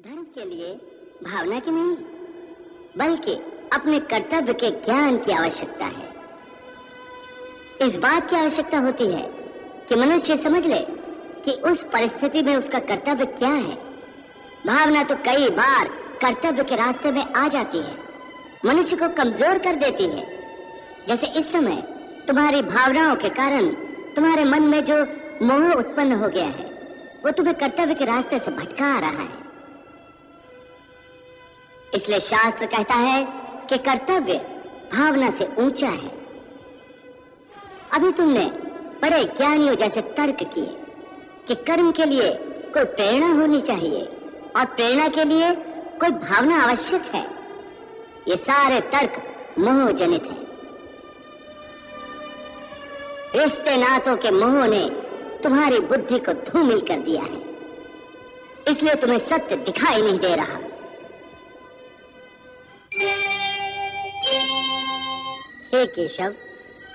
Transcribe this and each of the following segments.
धर्म के लिए भावना की नहीं, बल्कि अपने कर्तव्य के ज्ञान की आवश्यकता है। इस बात की आवश्यकता होती है कि मनुष्य समझ ले कि उस परिस्थिति में उसका कर्तव्य क्या है। भावना तो कई बार कर्तव्य के रास्ते में आ जाती है, मनुष्य को कमजोर कर देती है। जैसे इस समय तुम्हारी भावनाओं के कारण तुम्हारे मन में जो मोह उत्पन्न हो गया है, वो तुम्हें कर्तव्य के रास्ते से भटका रहा है। इसलिए शास्त्र कहता है कि कर्तव्य भावना से ऊंचा है। अभी तुमने बड़े ज्ञानियों जैसे तर्क किए कि कर्म के लिए कोई प्रेरणा होनी चाहिए और प्रेरणा के लिए कोई भावना आवश्यक है। ये सारे तर्क मोह जनित हैं। रिश्ते नातों के मोह ने तुम्हारी बुद्धि को धूमिल कर दिया है, इसलिए तुम्हें सत्य दिखाई नहीं दे रहा। हे केशव,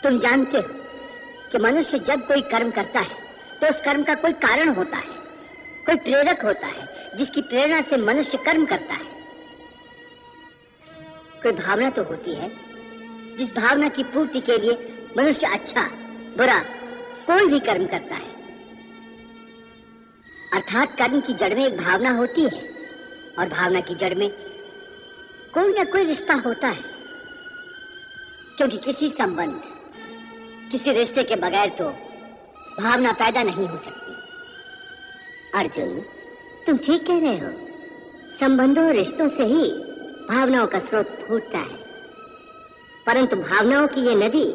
तुम जानते हो कि मनुष्य जब कोई कर्म करता है तो उस कर्म का कोई कारण होता है, कोई प्रेरक होता है जिसकी प्रेरणा से मनुष्य कर्म करता है। कोई भावना तो होती है जिस भावना की पूर्ति के लिए मनुष्य अच्छा बुरा कोई भी कर्म करता है। अर्थात कर्म की जड़ में एक भावना होती है और भावना की जड़ में कोई ना कोई रिश्ता होता है, क्योंकि किसी संबंध किसी रिश्ते के बगैर तो भावना पैदा नहीं हो सकती। अर्जुन, तुम ठीक कह रहे हो। संबंधों और रिश्तों से ही भावनाओं का स्रोत फूटता है, परंतु भावनाओं की ये नदी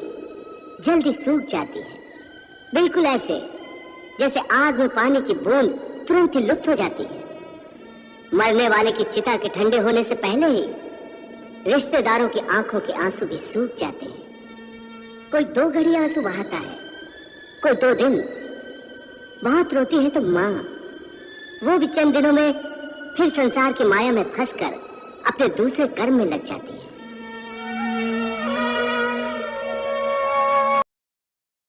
जल्दी सूख जाती है, बिल्कुल ऐसे जैसे आग में पानी की बूंद तुरंत ही लुप्त हो जाती है। मरने वाले की चिता के ठंडे होने से पहले ही रिश्तेदारों की आंखों के आंसू भी सूख जाते हैं। कोई 2 घड़ी आंसू बहाता है, कोई 2 दिन। बहुत रोती है तो माँ, वो भी चंद दिनों में फिर संसार की माया में फंसकर अपने दूसरे कर्म में लग जाती है।